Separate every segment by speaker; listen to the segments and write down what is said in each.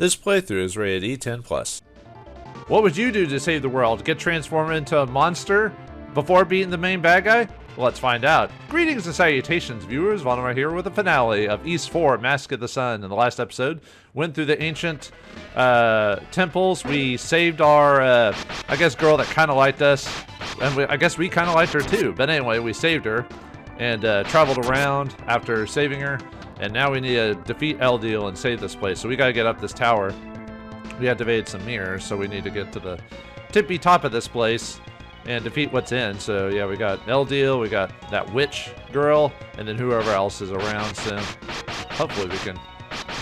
Speaker 1: This playthrough is rated E10+. What would you do to save the world? Get transformed into a monster before beating the main bad guy? Well, let's find out. Greetings and salutations, viewers. Vauldemare here with the finale of Ys 4, Mask of the Sun. In the last episode, went through the ancient temples. We saved our, I guess, girl that kind of liked us. And I guess we kind of liked her too. But anyway, we saved her and traveled around after saving her. And now we need to defeat Adol and save this place. So we got to get up this tower. We activated some mirrors, so we need to get to the tippy top of this place and defeat what's in. So yeah, we got Adol, we got that witch girl, and then whoever else is around. So hopefully we can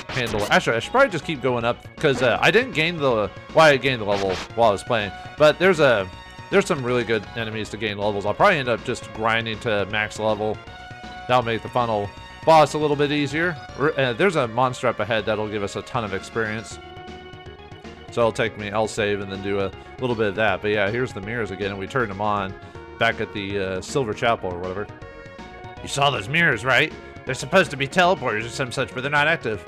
Speaker 1: handle it. Actually, I should probably just keep going up because I didn't gain the I gained the level while I was playing. But there's some really good enemies to gain levels. I'll probably end up just grinding to max level. That'll make the final boss a little bit easier. There's a monster up ahead that'll give us a ton of experience. So I'll save and then do a little bit of that. But yeah, here's the mirrors again, and we turned them on back at the Silver Chapel or whatever. You saw those mirrors, right? They're supposed to be teleporters or some such, but they're not active.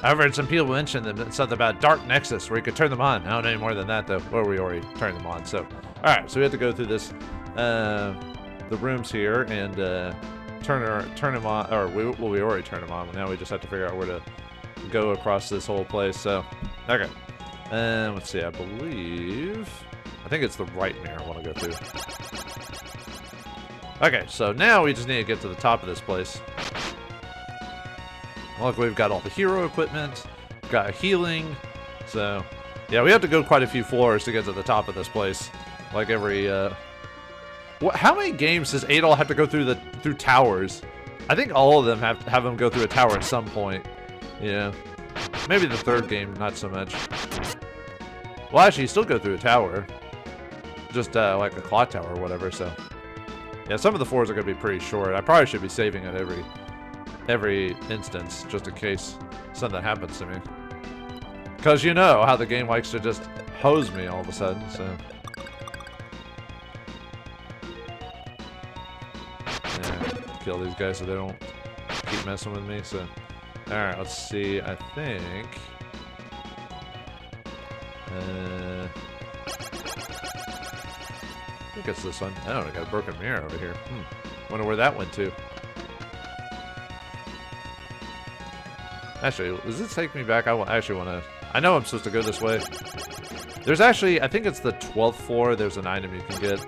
Speaker 1: I've heard some people mention them, something about Dark Nexus where you could turn them on. I don't know any more than that though. Well, we already turned them on. So, all right, so we have to go through this, the rooms here and turn them on, or we already turned them on. Now we just have to figure out where to go across this whole place. So, okay. Let's see, I think it's the right mirror I want to go through. Okay, so now we just need to get to the top of this place. Look, we've got all the hero equipment, we've got healing, so yeah, we have to go quite a few floors to get to the top of this place. Like every, how many games does Adol have to go through towers? I think all of them have them go through a tower at some point. Yeah, maybe the third game, not so much. Well, actually, you still go through a tower. Just like a clock tower or whatever, so. Yeah, some of the floors are going to be pretty short. I probably should be saving at every instance, just in case something happens to me. Because you know how the game likes to just hose me all of a sudden, so. Yeah, kill these guys so they don't keep messing with me, so. Alright, let's see, I think it's this one. Oh, I got a broken mirror over here. Wonder where that went to. Actually, does this take me back? I actually want to. I know I'm supposed to go this way. There's actually, I think it's the 12th floor. There's an item you can get.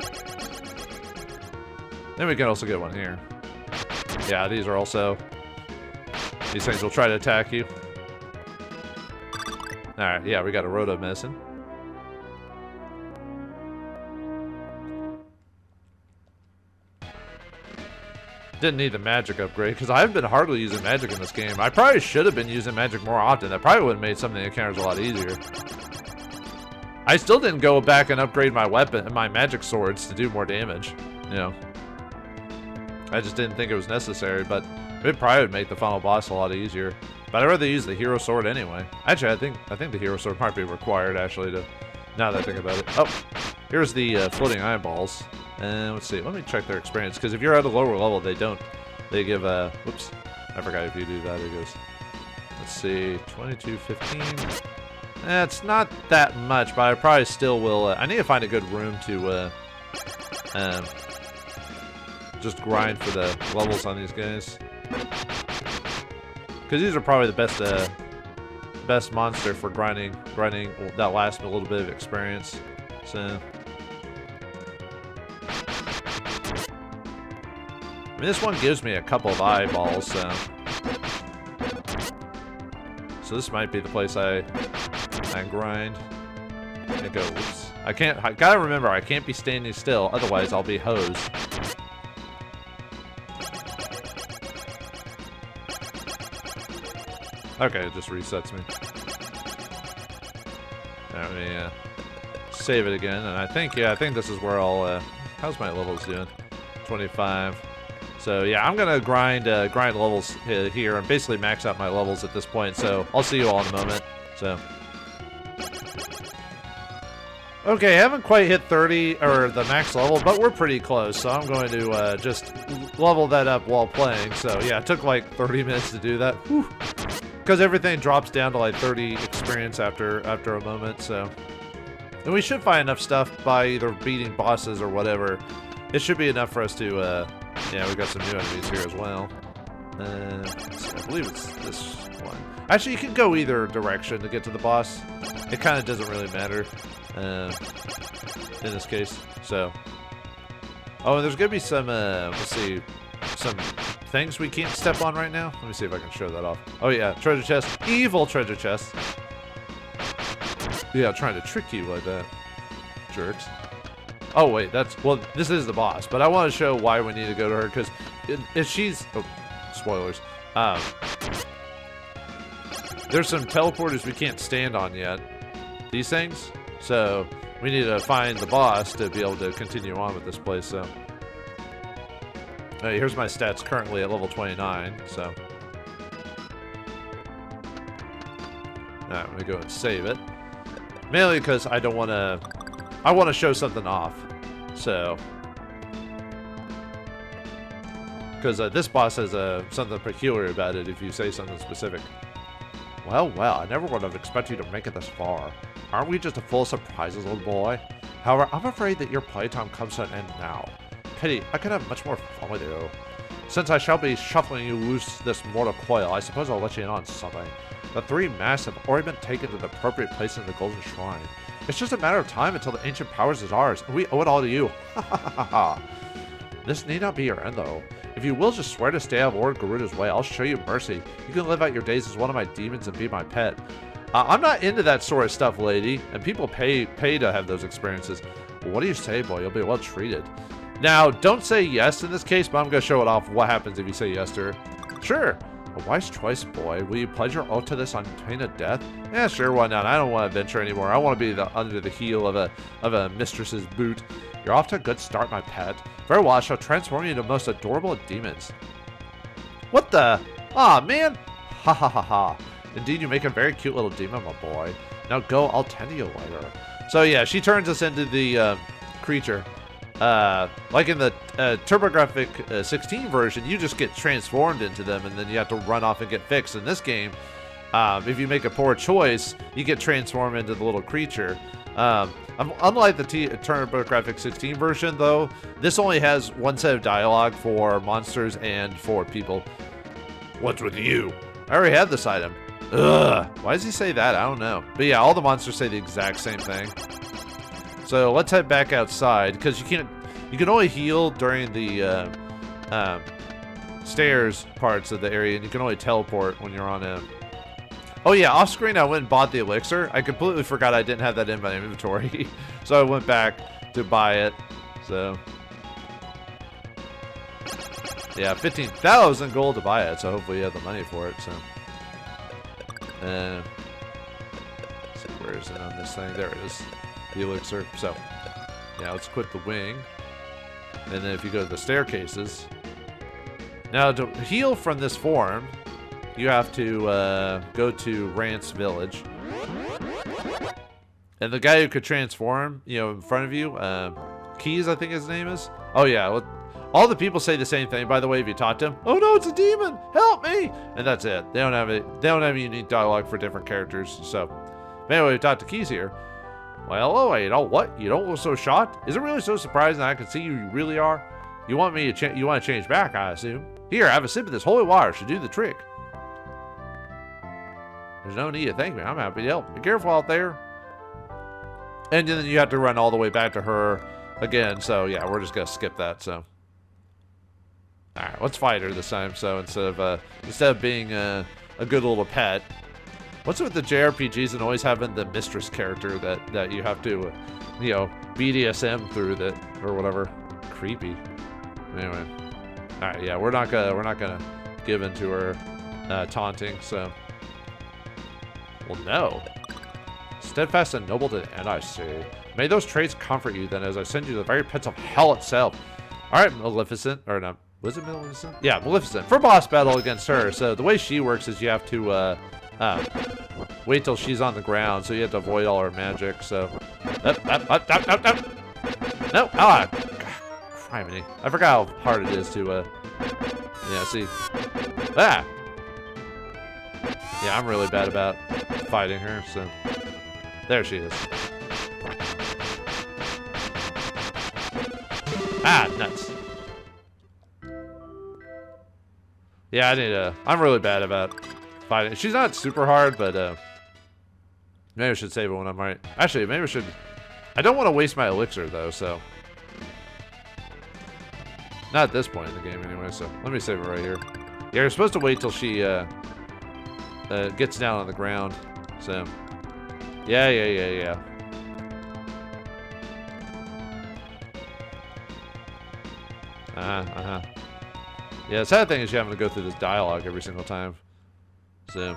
Speaker 1: Then we can also get one here. Yeah, these are also. These things will try to attack you. Alright, yeah, we got a Roto Medicine. Didn't need the magic upgrade, because I've been hardly using magic in this game. I probably should have been using magic more often. That probably would have made some of the encounters a lot easier. I still didn't go back and upgrade my weapon and my magic swords to do more damage. You know. I just didn't think it was necessary, but it probably would make the final boss a lot easier. But I'd rather use the hero sword anyway. Actually, I think the hero sword might be required, actually, to... Now that I think about it. Oh, here's the floating eyeballs. And let's see, let me check their experience, because if you're at a lower level, they give, whoops, I forgot if you do that, it goes, let's see, 2215. It's not that much, but I probably still will, I need to find a good room to, just grind for the levels on these guys. Because these are probably the best monster for grinding that lasts me a little bit of experience. So I mean, this one gives me a couple of eyeballs, so this might be the place I grind. And go. Oops. I gotta remember, I can't be standing still, otherwise I'll be hosed. Okay, it just resets me. Let me save it again, and I think this is where I'll. How's my levels doing? 25. So yeah, I'm gonna grind levels here and basically max out my levels at this point. So I'll see you all in a moment. So. Okay, I haven't quite hit 30 or the max level, but we're pretty close. So I'm going to just level that up while playing. So yeah, it took like 30 minutes to do that. Whew. because everything drops down to like 30 experience after a moment. So, and we should find enough stuff by either beating bosses or whatever. It should be enough for us to. Yeah, we got some new enemies here as well. Let's see, I believe it's this one. Actually, you can go either direction to get to the boss. It kind of doesn't really matter in this case. So, oh, and there's gonna be some. Let's see, some things we can't step on right now. Let me see if I can show that off. Oh yeah, treasure chest, evil treasure chest. Yeah, trying to trick you like that, jerks. Oh wait, well, this is the boss, but I want to show why we need to go to her because if she's, oh, spoilers. There's some teleporters we can't stand on yet. These things, so we need to find the boss to be able to continue on with this place. So, here's my stats currently at level 29. So, alright, let me go and save it. Mainly because I don't want to. I want to show something off. So, because this boss has something peculiar about it if you say something specific. Well, I never would have expected you to make it this far. Aren't we just full of surprises, old boy? However, I'm afraid that your playtime comes to an end now. Pity, I could have much more fun with you. Since I shall be shuffling you loose this mortal coil, I suppose I'll let you in on something. The 3 masks have already been taken to the appropriate place in the Golden Shrine. It's just a matter of time until the ancient powers is ours, and we owe it all to you. Ha ha ha ha. This need not be your end, though. If you will just swear to stay out of Lord Garuda's way, I'll show you mercy. You can live out your days as one of my demons and be my pet. I'm not into that sort of stuff, lady, and people pay to have those experiences. Well, what do you say, boy? You'll be well treated. Now, don't say yes in this case, but I'm going to show it off what happens if you say yes to her. Sure. A wise choice, boy. Will you pledge your oath to this on pain of death? Yeah, sure, why not? I don't want to venture anymore. I want to be under the heel of a mistress's boot. You're off to a good start, my pet. Very well, I shall transform you into the most adorable of demons. What the? Aw, man. Ha ha ha ha. Indeed, you make a very cute little demon, my boy. Now go, I'll tend to you later. So yeah, she turns us into the creature. Like in the TurboGrafx 16 version, you just get transformed into them and then you have to run off and get fixed. In this game, if you make a poor choice, you get transformed into the little creature. Unlike the TurboGrafx 16 version, though, this only has one set of dialogue for monsters and for people. What's with you? I already have this item. Ugh. Why does he say that? I don't know. But yeah, all the monsters say the exact same thing. So let's head back outside because you can only heal during the stairs parts of the area, and you can only teleport when you're on a. Oh yeah, off screen I went and bought the elixir. I completely forgot I didn't have that in my inventory, so I went back to buy it. So yeah, 15,000 gold to buy it. So hopefully you have the money for it. So let's see, where is it on this thing? There it is. The elixir. So yeah, let's quit the wing, and then if you go to the staircases, now to heal from this form, you have to go to Rant's village, and the guy who could transform, in front of you, Keys, I think his name is. Oh yeah, well, all the people say the same thing. By the way, if you talk to him, oh no, it's a demon! Help me! And that's it. They don't have it. They don't have unique dialogue for different characters. So anyway, we talked to Keys here. Well, oh wait, what? You don't look so shocked? Is it really so surprising that I can see you really are? You want me to you want to change back, I assume. Here, have a sip of this holy water. Should do the trick. There's no need to thank me. I'm happy to help. Be careful out there. And then you have to run all the way back to her again. So yeah, we're just gonna skip that. So all right, let's fight her this time. So instead of being a good little pet. What's with the JRPGs and always having the mistress character that you have to, BDSM through that or whatever? Creepy. Anyway, all right, yeah, we're not gonna give in to her taunting. So, well, no. Steadfast and noble to the end, I say. May those traits comfort you then, as I send you to the very pits of hell itself. All right, Maleficent, or not? Was it Maleficent? Yeah, Maleficent for boss battle against her. So the way she works is you have to. Wait till she's on the ground, so you have to avoid all her magic. So, no, criminy! I forgot how hard it is to, yeah. See, Yeah, I'm really bad about fighting her, so... There she is. Ah, nuts. Yeah, I need to... I'm really bad about fighting. She's not super hard, but maybe I should save it when I'm right. Actually, maybe I should... I don't want to waste my elixir, though, so... Not at this point in the game, anyway, so let me save it right here. Yeah, you're supposed to wait till she gets down on the ground, so... Yeah. Yeah, the sad thing is you're having to go through this dialogue every single time. So...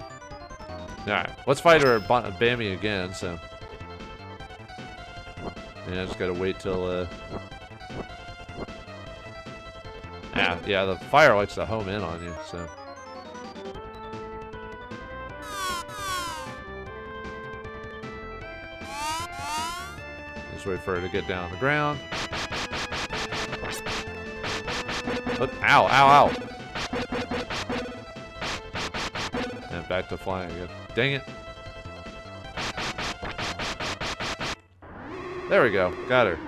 Speaker 1: Alright, let's fight her Bammy again, so... Yeah, I just gotta wait till, yeah, the fire likes to home in on you, so... Just wait for her to get down on the ground. Look, ow. And back to flying again. Dang it. There we go. Got her.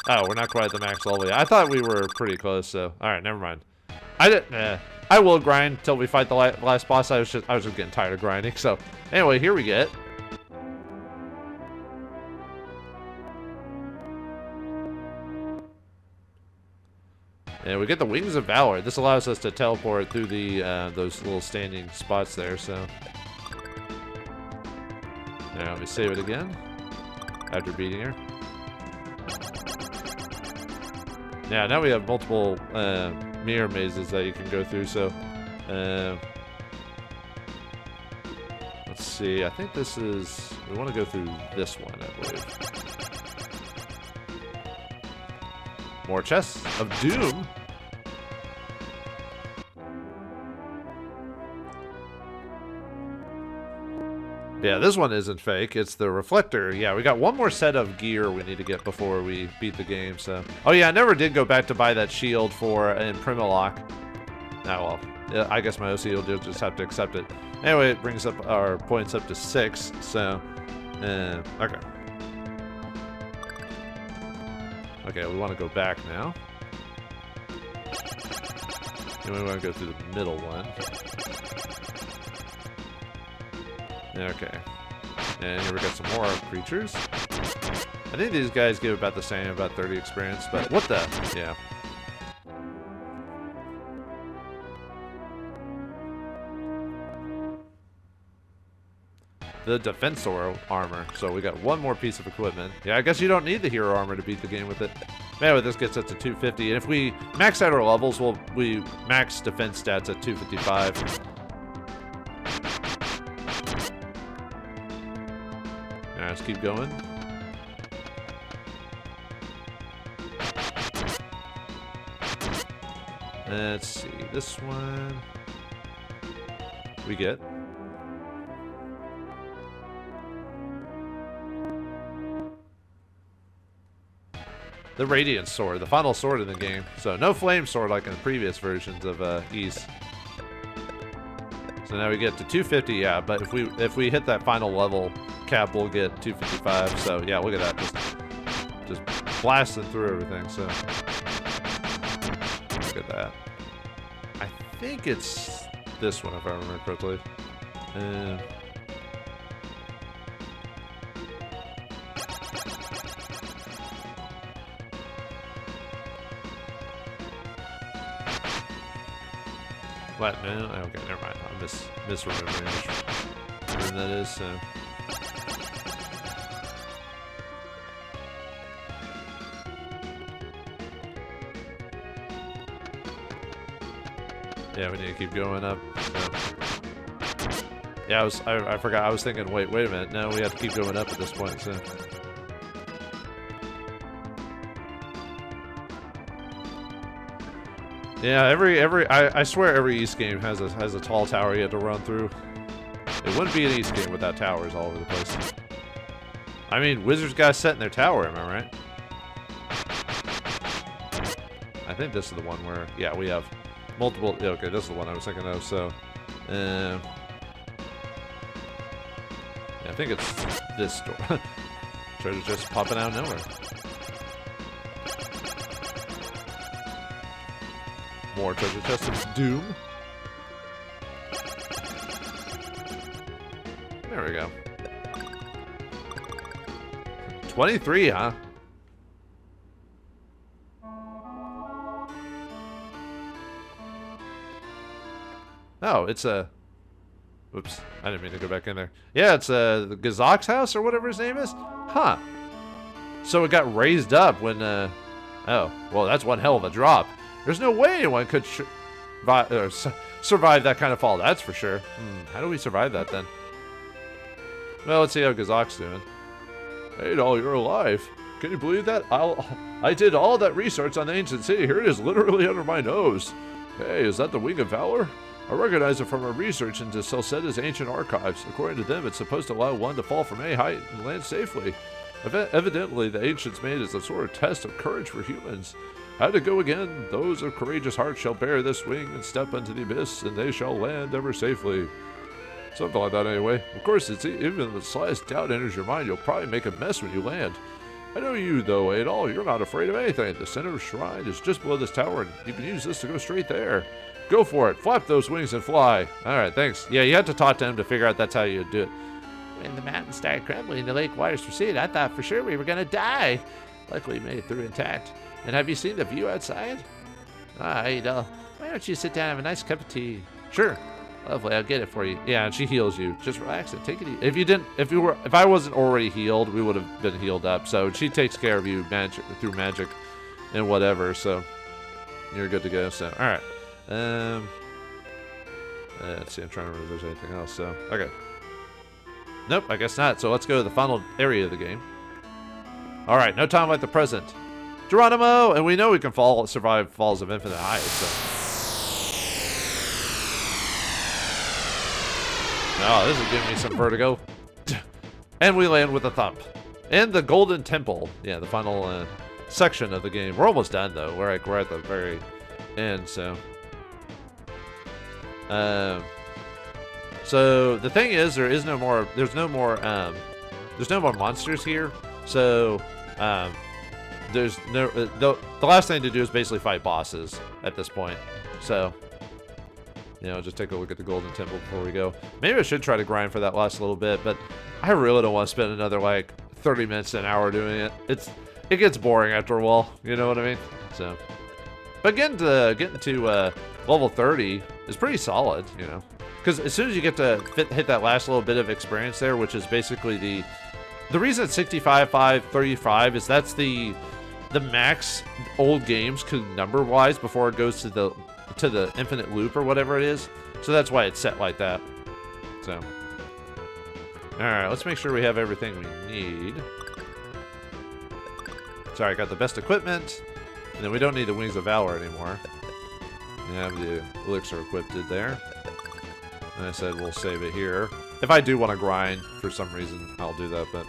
Speaker 1: Oh, we're not quite at the max level yet. I thought we were pretty close, so... Alright, never mind. I will grind till we fight the last boss. I was just getting tired of grinding, so... Anyway, here we get... And we get the Wings of Valor. This allows us to teleport through the those little standing spots there, so... Now, let me save it again. After beating her. Yeah, now we have multiple mirror mazes that you can go through, so... let's see, I think this is... We want to go through this one, I believe. More chests of doom. Yeah, this one isn't fake. It's the reflector. Yeah, we got one more set of gear we need to get before we beat the game, so... Oh yeah, I never did go back to buy that shield for in Primalock. Oh well. Yeah, I guess my OC will just have to accept it. Anyway, it brings up our points up to 6, so... okay. Okay, we want to go back now. And we want to go through the middle one. Okay. And here we got some more creatures. I think these guys give about the same, about 30 experience, but what the? Yeah. The defensor armor. So we got one more piece of equipment. Yeah, I guess you don't need the hero armor to beat the game with it. Anyway, this gets us to 250. And if we max out our levels, we max defense stats at 255. Let's keep going. Let's see, this one we get. The Radiant Sword, the final sword in the game. So no Flame Sword like in the previous versions of Ys. So now we get to 250, yeah, but if we hit that final level cap, we'll get 255. So yeah, look at that, just blasting through everything. So look at that. I think it's this one if I remember correctly. What? No? Okay, never mind. I'm misremembering which room that is, so... Yeah, we need to keep going up. Yeah, I forgot. I was thinking, wait a minute. No, we have to keep going up at this point, so... Yeah, I swear every Ys game has a tall tower you have to run through. It wouldn't be an Ys game without towers all over the place. I mean, Wizards got set in their tower, am I right? I think this is the one where, yeah, we have multiple. Yeah, okay, this is the one I was thinking of. So, yeah, I think it's this door. Treasure just popping out of nowhere. More treasure chests of doom. There we go. 23, huh? Oh, it's a... Whoops, I didn't mean to go back in there. Yeah, it's the GOG House or whatever his name is? Huh. So it got raised up when... Oh, well, that's one hell of a drop. There's no way anyone could survive that kind of fall, that's for sure. How do we survive that then? Well, let's see how GOG's doing. Adol, you're alive. Can you believe that? I did all that research on the ancient city. Here it is, literally under my nose. Hey, is that the Wing of Valor? I recognize it from our research into Celceta's ancient archives. According to them, it's supposed to allow one to fall from any height and land safely. Evidently, the ancients made it as a sort of test of courage for humans. How to go again? Those of courageous hearts shall bear this wing and step into the abyss, and they shall land ever safely. Something like that anyway. Of course, it's even the slightest doubt enters your mind, you'll probably make a mess when you land. I know you, though, Adol. You're not afraid of anything. The center of the shrine is just below this tower, and you can use this to go straight there. Go for it. Flap those wings and fly. All right, thanks. Yeah, you had to talk to him to figure out that's how you do it. When the mountains started crumbling and the lake waters receded, I thought for sure we were going to die. Luckily, we made it through intact. And have you seen the view outside? Ah, Adol, why don't you sit down and have a nice cup of tea? Sure. Lovely, I'll get it for you. Yeah, and she heals you. Just relax and take it easy. If I wasn't already healed, we would have been healed up. So she takes care of you through magic and whatever. So you're good to go. So all right. Let's see. I'm trying to remember if there's anything else. So okay. Nope, I guess not. So let's go to the final area of the game. All right, no time like the present. Geronimo, and we know we can survive falls of infinite height. So. Oh, this is giving me some vertigo. And we land with a thump. And the Golden Temple. Yeah, the final section of the game. We're almost done, though. We're at the very end, so. So, the thing is, there's no more monsters here. So, there's no, the last thing to do is basically fight bosses at this point. So. You know, just take a look at the Golden Temple before we go. Maybe I should try to grind for that last little bit, but I really don't want to spend another, like, 30 minutes to an hour doing it. It gets boring after a while, you know what I mean? So, but getting to level 30 is pretty solid, you know? Because as soon as you get to hit that last little bit of experience there, which is basically the reason it's 65-5-35 is that's the max old games could number-wise before it goes to the infinite loop or whatever it is. So that's why it's set like that. So. Alright, let's make sure we have everything we need. Sorry, I got the best equipment. And then we don't need the Wings of Valor anymore. We have the elixir equipped there. And I said we'll save it here. If I do want to grind for some reason, I'll do that, but...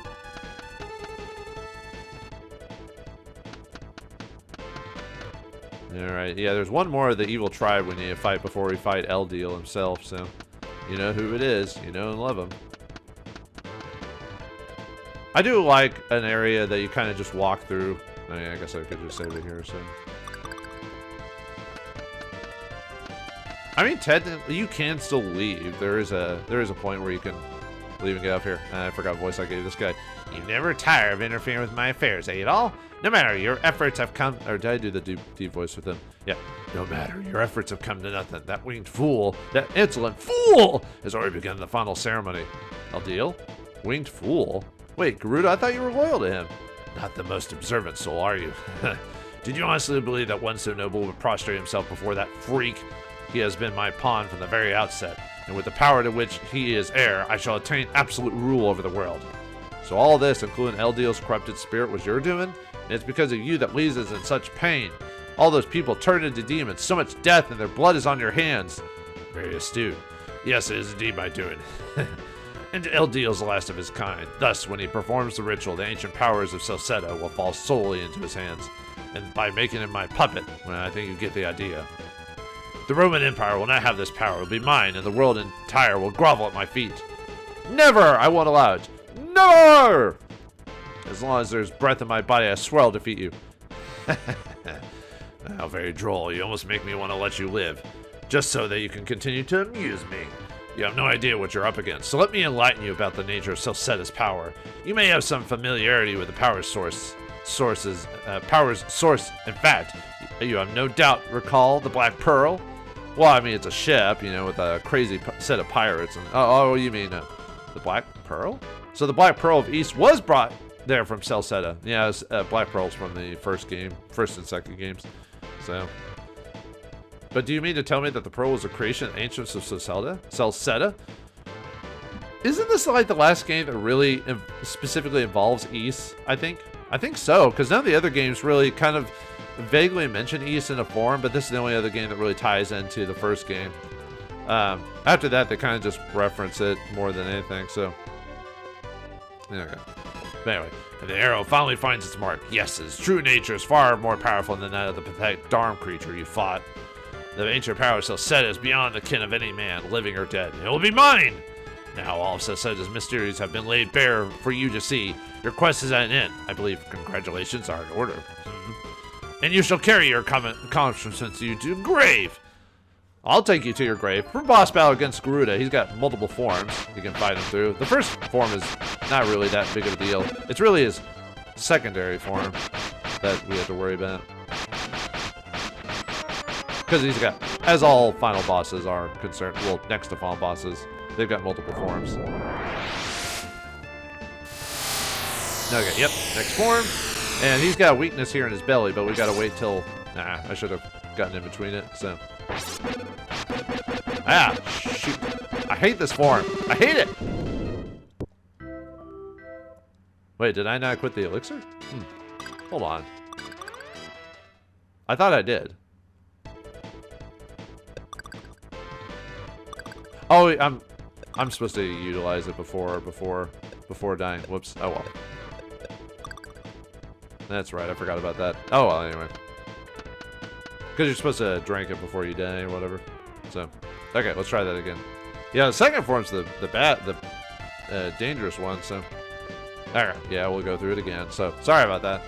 Speaker 1: Alright, yeah, there's one more of the evil tribe we need to fight before we fight Adol himself, so you know who it is, you know and love him. I do like an area that you kind of just walk through. I mean, I guess I could just save it here, so. I mean, technically, you can still leave. There is a point where you can leave and get up here. I forgot what voice I gave this guy. You never tire of interfering with my affairs, Adol. No matter your efforts have come... Or did I do the deep voice with him? Yeah. No matter your efforts have come to nothing. That winged fool, that insolent fool, has already begun the final ceremony. Adol? Winged fool? Wait, Garuda, I thought you were loyal to him. Not the most observant soul, are you? Did you honestly believe that one so noble would prostrate himself before that freak? He has been my pawn from the very outset, and with the power to which he is heir, I shall attain absolute rule over the world. So all this, including Adol's corrupted spirit, was your doing? And it's because of you that Ys is in such pain. All those people turned into demons, so much death, and their blood is on your hands. Very astute. Yes, it is indeed my doing. And Adol's the last of his kind. Thus, when he performs the ritual, the ancient powers of Celceta will fall solely into his hands. And by making him my puppet, well, I think you get the idea. The Roman Empire will not have this power. It will be mine, and the world entire will grovel at my feet. Never! I won't allow it. Never! As long as there's breath in my body, I swear I'll defeat you. How very droll. You almost make me want to let you live. Just so that you can continue to amuse me. You have no idea what you're up against, so let me enlighten you about the nature of Celceta's power. You may have some familiarity with the power's source. In fact, you have no doubt recall the Black Pearl? Well, I mean, it's a ship, you know, with a crazy set of pirates. And oh, you mean the Black Pearl? So the Black Pearl of East was brought there from Celceta. Yeah, it's, Black Pearl's from the first and second games. So, but do you mean to tell me that the Pearl was a creation of ancients of Celceta? Isn't this like the last game that really specifically involves East? I think so, because none of the other games really kind of vaguely mention East in a form, but this is the only other game that really ties into the first game. After that, they kind of just reference it more than anything, so. Okay. But anyway, the arrow finally finds its mark. Yes, its true nature is far more powerful than that of the pathetic Darm creature you fought. The ancient power of Celceta is beyond the kin of any man, living or dead. It will be mine! Now all of Celceta's mysteries have been laid bare for you to see. Your quest is at an end. I believe congratulations are in order. And you shall carry your accomplishments to your grave. I'll take you to your grave. For boss battle against Garuda, he's got multiple forms you can fight him through. The first form is not really that big of a deal. It's really his secondary form that we have to worry about. Because he's got, as all final bosses are concerned, well, next to final bosses, they've got multiple forms. Okay, yep, next form. And he's got a weakness here in his belly, but we gotta wait till... Nah, I should have gotten in between it, so... Ah, shoot. I hate this form. I hate it! Wait, did I not quit the elixir? Hold on. I thought I did. Oh, I'm supposed to utilize it before dying. Whoops. Oh well. That's right. I forgot about that. Oh well. Anyway, because you're supposed to drink it before you die or whatever. So, okay, let's try that again. Yeah, the second form's the dangerous one. So, all right. Yeah, we'll go through it again. So, sorry about that.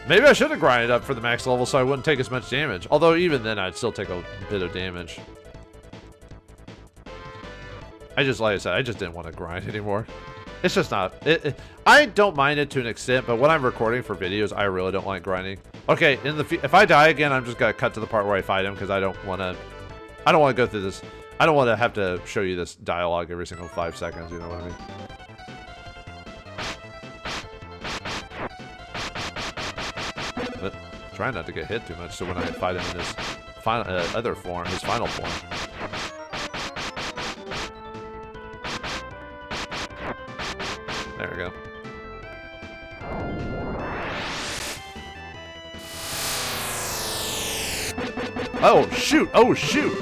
Speaker 1: Maybe I should have grinded up for the max level so I wouldn't take as much damage. Although even then, I'd still take a bit of damage. Like I said, I just didn't want to grind anymore. It's just not. I don't mind it to an extent, but when I'm recording for videos, I really don't like grinding. Okay, if I die again, I'm just gonna cut to the part where I fight him because I don't want to go through this. I don't want to have to show you this dialogue every single 5 seconds. You know what I mean? But try not to get hit too much, so when I fight him in his other form, his final form. There we go. Oh, shoot! Oh, shoot!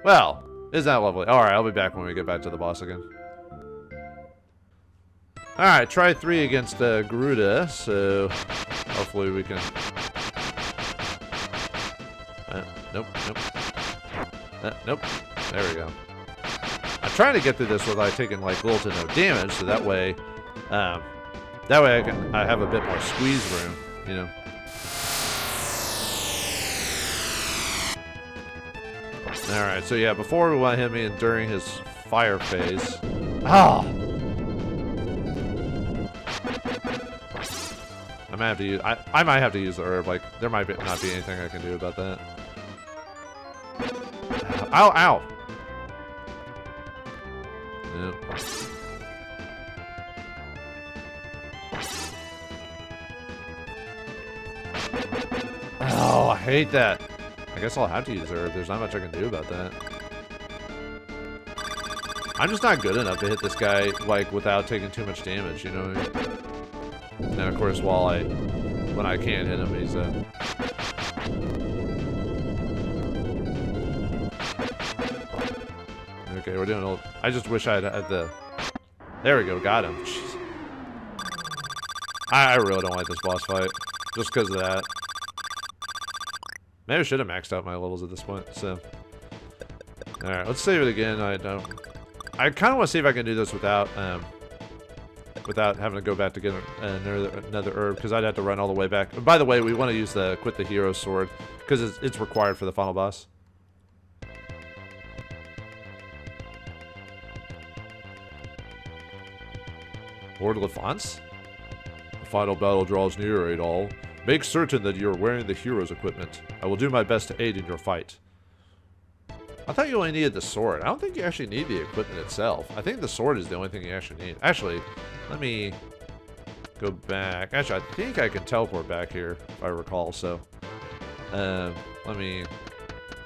Speaker 1: Well, isn't that lovely? Alright, I'll be back when we get back to the boss again. Alright, try 3 against Garuda, so hopefully we can... nope, nope. Nope. There we go. I'm trying to get through this without taking like little to no damage, so that way I have a bit more squeeze room, you know. All right, so yeah, before we want him in during his fire phase. Ah, I might have to use. I might have to use the herb. Like there might not be anything I can do about that. Ow! Ow! Yep. Oh, I hate that. I guess I'll have to use herb. There's not much I can do about that. I'm just not good enough to hit this guy like without taking too much damage, you know what I mean? And of course, when I can't hit him, he's Okay, we're doing I just wish I had the... There we go, got him. Jeez. I really don't like this boss fight. Just because of that. Maybe I should have maxed out my levels at this point, so. Alright, let's save it again. I kind of want to see if I can do this without having to go back to get another herb, because I'd have to run all the way back. And by the way, we want to use the Quit the Hero sword, because it's required for the final boss. Lord Lafance? The final battle draws near, Adol. Make certain that you're wearing the hero's equipment. I will do my best to aid in your fight. I thought you only needed the sword. I don't think you actually need the equipment itself. I think the sword is the only thing you actually need. Actually, let me go back. Actually, I think I can teleport back here, if I recall, so. Let me...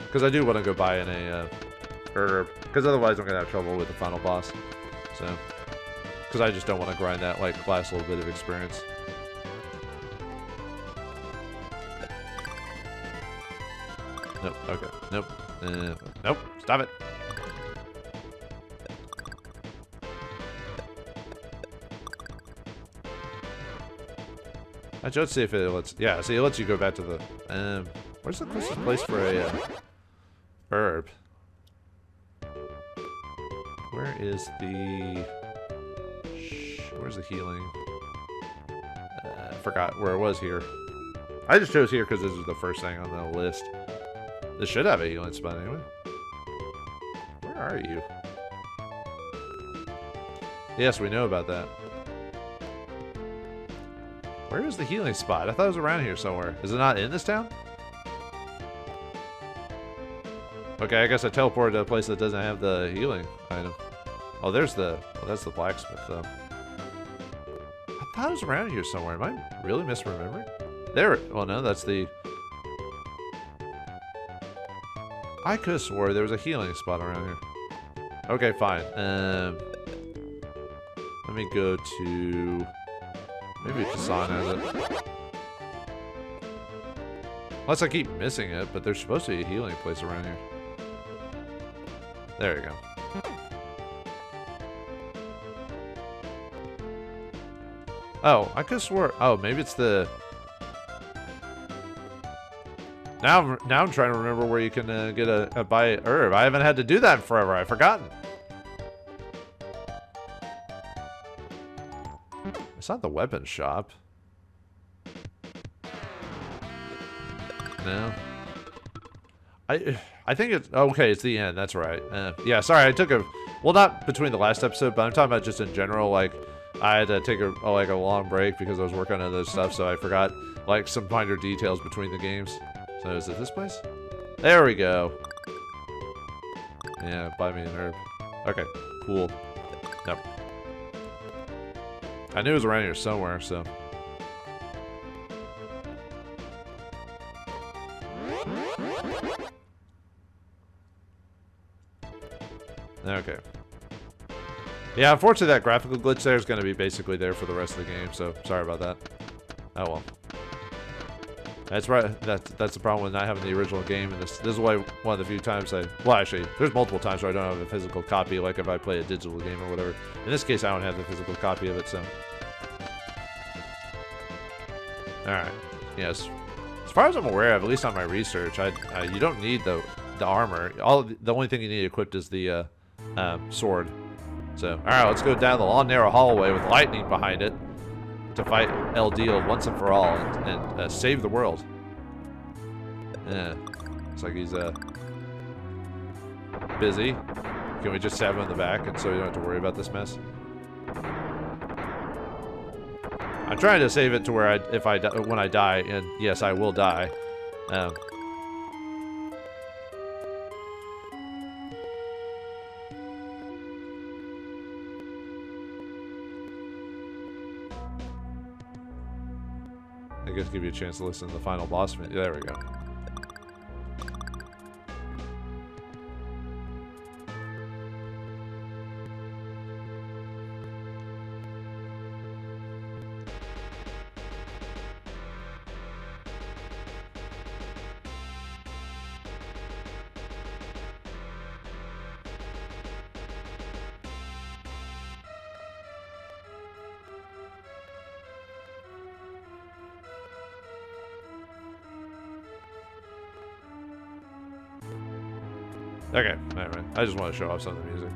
Speaker 1: Because I do want to go buy in a herb. Because otherwise I'm going to have trouble with the final boss. So. Because I just don't want to grind that, like, last little bit of experience. Nope, okay, nope. Nope, stop it. Actually, let's see if it lets... Yeah, see, it lets you go back to the... where's the closest place for a herb? Where is the... Where's the healing? I forgot where it was here. I just chose here because this was the first thing on the list. This should have a healing spot anyway. Where are you? Yes, we know about that. Where is the healing spot? I thought it was around here somewhere. Is it not in this town? Okay, I guess I teleported to a place that doesn't have the healing item. Oh, there's the... Oh, that's the blacksmith, though. I thought it was around here somewhere. Am I really misremembering? There... Well, no, that's the... I could have swore there was a healing spot around here. Okay, fine. Let me go to... Maybe Kasan has it. Unless I keep missing it, but there's supposed to be a healing place around here. There you go. Oh, I could have swore... Oh, maybe it's the... Now I'm trying to remember where you can get a buy herb. I haven't had to do that in forever. I've forgotten. It's not the weapon shop. No. I think it's... Okay, it's the end. That's right. Yeah, sorry. I took a... Well, not between the last episode, but I'm talking about just in general. Like, I had to take a long break because I was working on other stuff, so I forgot, like, some minor details between the games. So is it this place? There we go. Yeah, buy me an herb. Okay, cool. Yep. I knew it was around here somewhere, so. Okay. Yeah, unfortunately that graphical glitch there is going to be basically there for the rest of the game, so sorry about that. Oh well. That's right. That's the problem with not having the original game, and this is why one of the few times well, actually, there's multiple times where I don't have a physical copy, like if I play a digital game or whatever. In this case, I don't have the physical copy of it, so. Alright. Yes. As far as I'm aware of, at least on my research, you don't need the armor. The only thing you need equipped is the sword. So, alright, let's go down the long, narrow hallway with lightning behind it to fight El Deal once and for all and save the world. Yeah. Looks like he's busy. Can we just stab him in the back and so we don't have to worry about this mess? I'm trying to save it to where when I die, and yes, I will die. I guess give you a chance to listen to the final boss. There we go. Okay, alright. I just want to show off some of the music.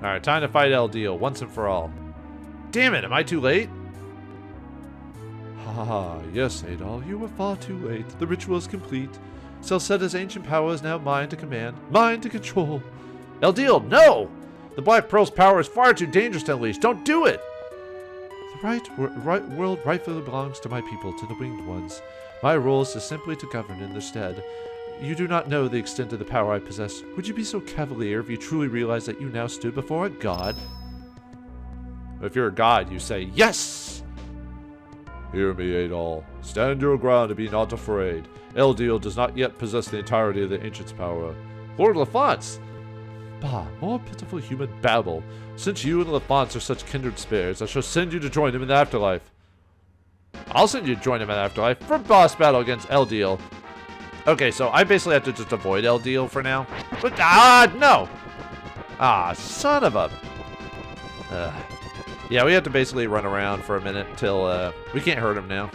Speaker 1: Alright, time to fight Adol once and for all. Damn it, am I too late? Haha, yes, Adol, you were far too late. The ritual is complete. Celceta's ancient power is now mine to command, mine to control. Adol, no! The Black Pearl's power is far too dangerous to unleash. Don't do it! The right world rightfully belongs to my people, to the Winged Ones. My role is simply to govern in their stead. You do not know the extent of the power I possess. Would you be so cavalier if you truly realized that you now stood before a god? If you're a god, you say, yes! Hear me, Adol. Stand your ground and be not afraid. Adol does not yet possess the entirety of the Ancient's power. Lord Lafance! Bah, more pitiful human babble. Since you and Lafance are such kindred spirits, I shall send you to join him in the afterlife. I'll send you to join him in the afterlife for boss battle against Adol. Okay, so I basically have to just avoid Adol for now. But, no! Son of a... Yeah, we have to basically run around for a minute till, we can't hurt him now.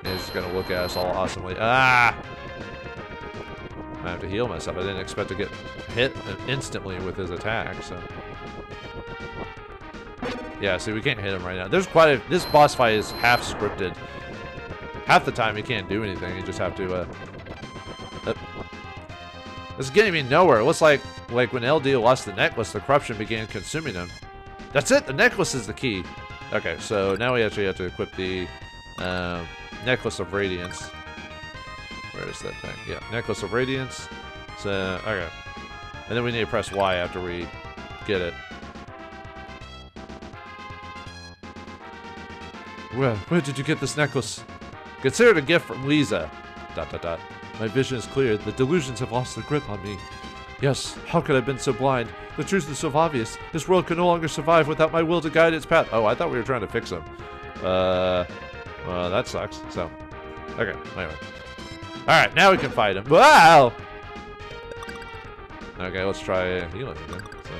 Speaker 1: He's just gonna look at us all awesomely. I have to heal myself. I didn't expect to get hit instantly with his attack, so... Yeah, see, we can't hit him right now. There's quite a... This boss fight is half scripted. Half the time you can't do anything. You just have to, This is getting me nowhere. It looks like when Adol lost the necklace, the corruption began consuming him. That's it! The necklace is the key! Okay, so now we actually have to equip the, Necklace of Radiance. Where is that thing? Yeah, Necklace of Radiance. So, okay. And then we need to press Y after we get it. Where did you get this necklace? Consider it a gift from Lisa. ... My vision is clear. The delusions have lost their grip on me. Yes, how could I have been so blind? The truth is so obvious. This world can no longer survive without my will to guide its path. Oh, I thought we were trying to fix him. Well, that sucks. So, okay, anyway. Alright, now we can fight him. Wow! Okay, let's try healing again. So,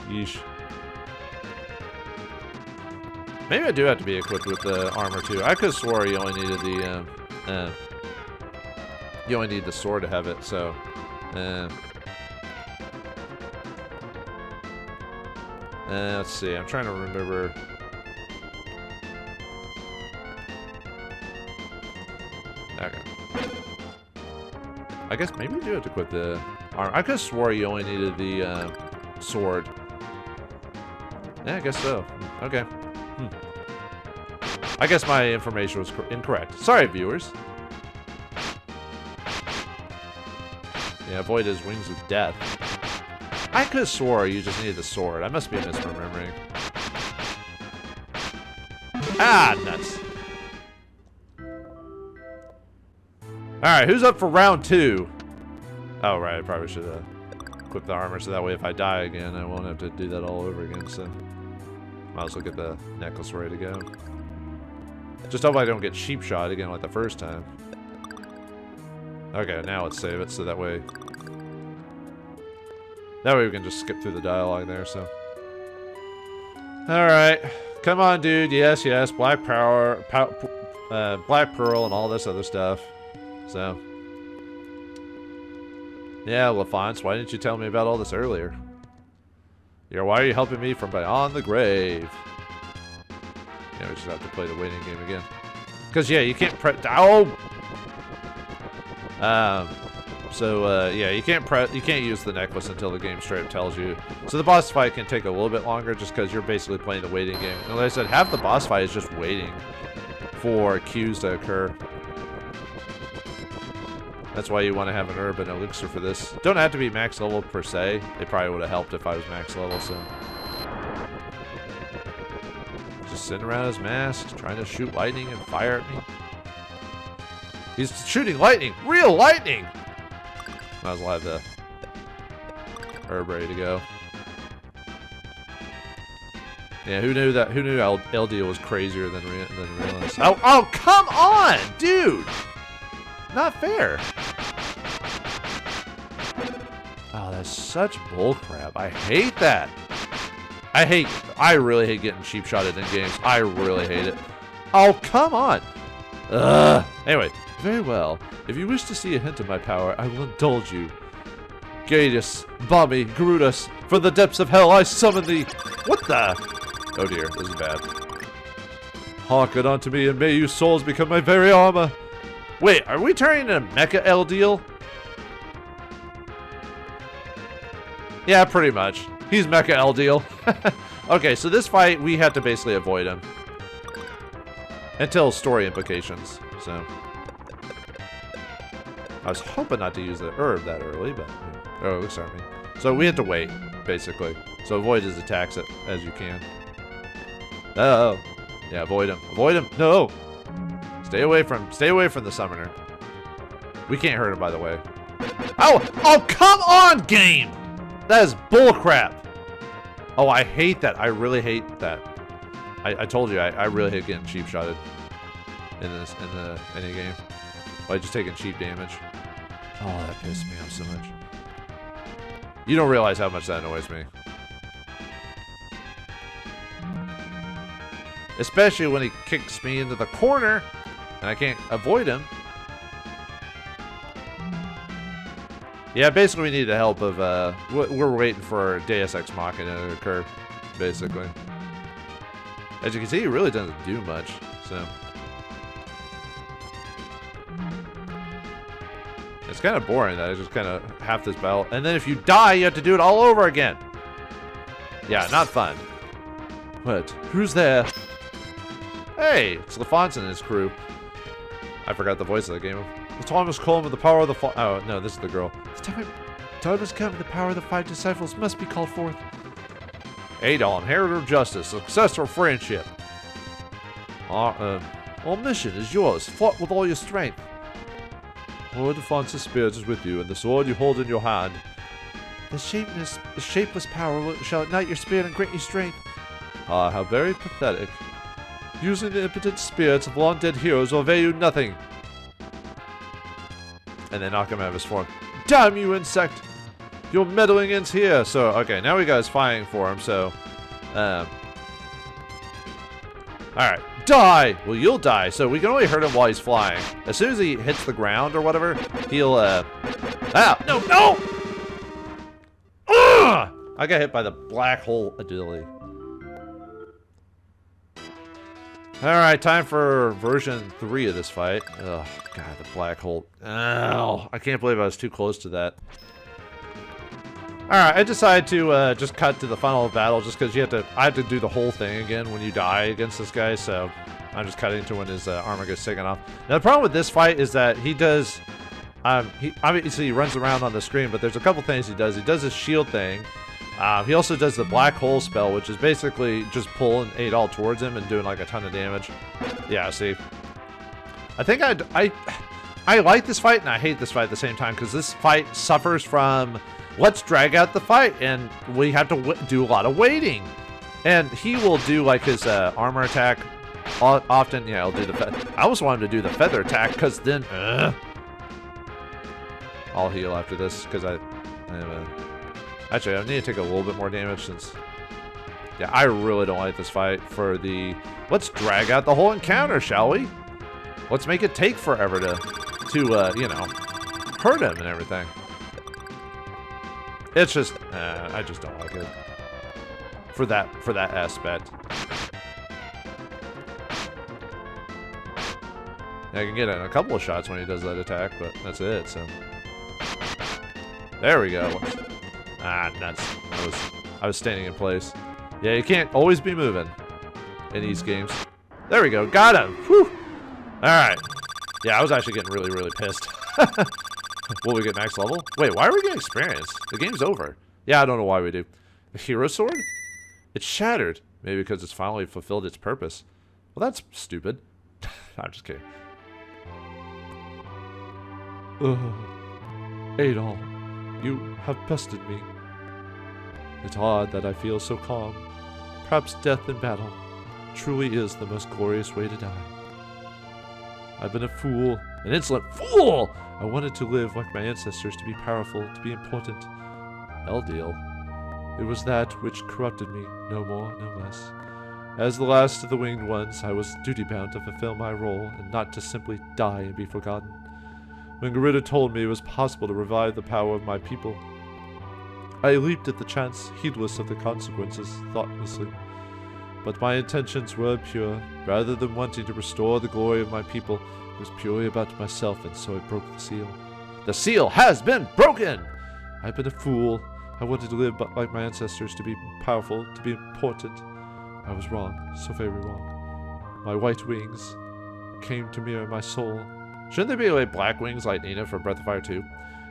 Speaker 1: yeesh. Maybe I do have to be equipped with the armor too. I could have swore you only needed the, you only need the sword to have it, so, let's see, I'm trying to remember. Okay. I guess maybe we do have to equip the armor. I could have swore you only needed the, sword. Yeah, I guess so. Okay. I guess my information was incorrect. Sorry, viewers. Yeah, avoid his wings of death. I could have swore you just needed the sword. I must be misremembering. Nuts. Alright, who's up for round 2? Oh, right, I probably should equip the armor so that way if I die again, I won't have to do that all over again, so... Might as well get the necklace ready to go. Just hope I don't get sheep shot again like the first time. Okay, now let's save it so that way... That way we can just skip through the dialogue there, so... Alright. Come on, dude. Yes, yes. Black Power... Black Pearl and all this other stuff. So... Yeah, LaFonce, why didn't you tell me about all this earlier? Yeah, why are you helping me from beyond the grave? Yeah, we just have to play the waiting game again. Because, yeah, you can't yeah, you can't use the necklace until the game straight up tells you. So the boss fight can take a little bit longer just because you're basically playing the waiting game. And like I said, half the boss fight is just waiting for cues to occur. That's why you want to have an herb and elixir for this. Don't have to be max level per se. It probably would have helped if I was max level, so. Just sitting around his mask, trying to shoot lightning and fire at me. He's shooting lightning! Real lightning! Might as well have the herb ready to go. Yeah, who knew that? Who knew LD was crazier than realized? Oh, come on, dude! Not fair. Oh, that's such bullcrap. I hate that. I really hate getting cheap shotted in games. I really hate it. Oh, come on. Ugh. Anyway, very well. If you wish to see a hint of my power, I will indulge you. Gadus, Bami, Garudus, from the depths of hell I summon thee. What the? Oh dear, this is bad. Hearken unto me, and may you souls become my very armor. Wait, are we turning into Mecha Eldeal? Yeah, pretty much. He's Mecha Eldeal. Okay, so this fight, we have to basically avoid him. Until story implications, so. I was hoping not to use the herb that early, but... Oh, it looks at me. So we have to wait, basically. So avoid his attacks as you can. Oh. Yeah, avoid him. Avoid him. No! Stay away from the summoner. We can't hurt him, by the way. Oh! Oh, come on, game! That is bullcrap! Oh, I hate that. I really hate that. I told you, I really hate getting cheap shotted in any game. By just taking cheap damage. Oh, that pissed me off so much. You don't realize how much that annoys me. Especially when he kicks me into the corner and I can't avoid him. Yeah, basically we need the help of, we're waiting for Deus Ex Machina to occur, basically. As you can see, he really doesn't do much, so. It's kind of boring that I just kind of half this battle. And then if you die, you have to do it all over again. Yeah, not fun. What? Who's there? Hey, it's LaFonce and his crew. I forgot the voice of the game. The time has come with the power of the oh, no, this is the girl. The time has come with the power of the five disciples must be called forth. Adol, inheritor of justice, successor of friendship. Our mission is yours. Fought with all your strength. Lord Alphonse's spirit is with you, and the sword you hold in your hand. The shapeless power shall ignite your spirit and grant you strength. Ah, how very pathetic. Using the impotent spirits of long-dead heroes will avail you nothing. And they knock him out of his form. Damn you, insect! Your meddling ends here. So, okay, now we got his fighting for him, so... Alright, die! Well, you'll die, so we can only hurt him while he's flying. As soon as he hits the ground or whatever, he'll, Ah! No, no! Ugh! I got hit by the black hole ability. Alright, time for version 3 of this fight. Oh, God, the black hole. Ow! I can't believe I was too close to that. Alright, I decided to just cut to the final battle just because I have to do the whole thing again when you die against this guy, so I'm just cutting to when his armor gets taken off. Now, the problem with this fight is that he does, he obviously runs around on the screen, but there's a couple things he does. He does his shield thing. He also does the black hole spell, which is basically just pulling Adol towards him and doing like a ton of damage. Yeah, see. I think I like this fight and I hate this fight at the same time because this fight suffers from let's drag out the fight and we have to do a lot of waiting. And he will do like his armor attack often. Yeah, he'll do the I almost want him to do the feather attack because then I'll heal after this because I have a... Actually, I need to take a little bit more damage since... Yeah, I really don't like this fight for the... Let's drag out the whole encounter, shall we? Let's make it take forever to you know, hurt him and everything. It's just... I just don't like it. For that aspect. I can get in a couple of shots when he does that attack, but that's it, so... There we go. Ah, nuts. I was standing in place. Yeah, you can't always be moving in these games. There we go. Got him. Whew. Alright. Yeah, I was actually getting really, really pissed. Will we get max level? Wait, why are we getting experience? The game's over. Yeah, I don't know why we do. The hero sword? It's shattered. Maybe because it's finally fulfilled its purpose. Well, that's stupid. I'm just kidding. Adol, you have bested me. It's odd that I feel so calm. Perhaps death in battle truly is the most glorious way to die. I've been a fool, an insolent fool! I wanted to live like my ancestors, to be powerful, to be important. Eldeal. It was that which corrupted me, no more, no less. As the last of the winged ones, I was duty-bound to fulfill my role, and not to simply die and be forgotten. when Garuda told me it was possible to revive the power of my people. I leaped at the chance, heedless of the consequences, thoughtlessly. But my intentions were pure. Rather than wanting to restore the glory of my people, it was purely about myself, and so I broke the seal. The seal has been broken! I've been a fool. I wanted to live like my ancestors, to be powerful, to be important. I was wrong, so very wrong. My white wings came to mirror my soul. Shouldn't there be like black wings like Nina from Breath of Fire 2?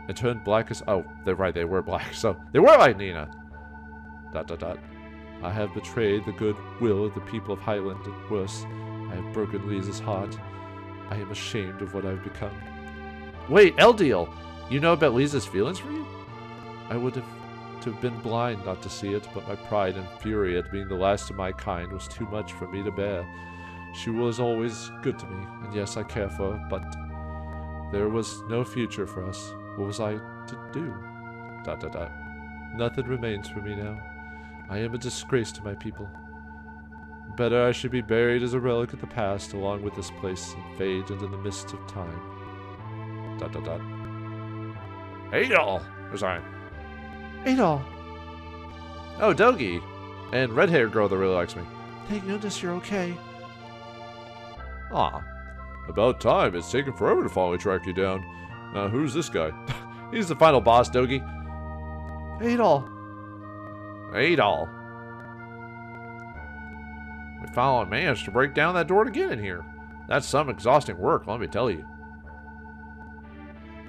Speaker 1: It turned black as— oh, they're right, they were black, so they were like Nina. ... I have betrayed the good will of the people of Highland, and worse, I have broken Lisa's heart. I am ashamed of what I've become. Wait, Eldiel! You know about Lisa's feelings for you? I would have to have been blind not to see it, but my pride and fury at being the last of my kind was too much for me to bear. She was always good to me, and yes, I care for her, but there was no future for us. What was I to do? ... Nothing remains for me now. I am a disgrace to my people. Better I should be buried as a relic of the past, along with this place, and fade into the mist of time. ... Adol! Sorry.
Speaker 2: Adol!
Speaker 1: Oh, Dogi! And red-haired girl that really likes me.
Speaker 2: Thank goodness you're okay.
Speaker 1: Aw. About time. It's taken forever to finally track you down. Who's this guy? He's the final boss, Dogi.
Speaker 2: Adol!
Speaker 1: Adol. We finally managed to break down that door to get in here. That's some exhausting work, let me tell you.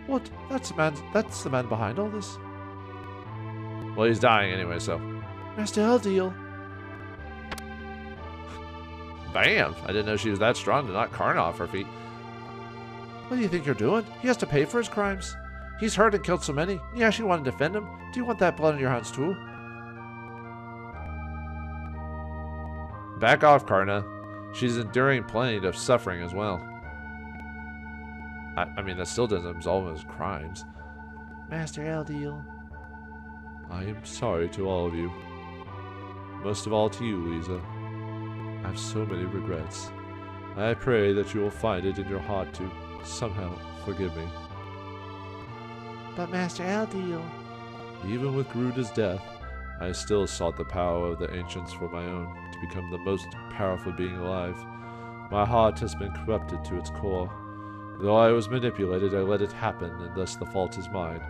Speaker 2: What? That's the man behind all this?
Speaker 1: Well, he's dying anyway, so.
Speaker 2: Master Eldiel.
Speaker 1: Bam! I didn't know she was that strong to knock Karna off her feet.
Speaker 2: What do you think you're doing? He has to pay for his crimes. He's hurt and killed so many. You actually want to defend him? Do you want that blood on your hands too?
Speaker 1: Back off, Karna. She's enduring plenty of suffering as well. I mean, that still doesn't absolve his crimes.
Speaker 2: Master Eldiel.
Speaker 1: I am sorry to all of you. Most of all to you, Lisa. I have so many regrets. I pray that you will find it in your heart to somehow forgive me.
Speaker 2: But Master Eldiel.
Speaker 1: Even with Garuda's death, I still sought the power of the ancients for my own, to become the most powerful being alive. My heart has been corrupted to its core. Though I was manipulated, I let it happen, and thus the fault is mine.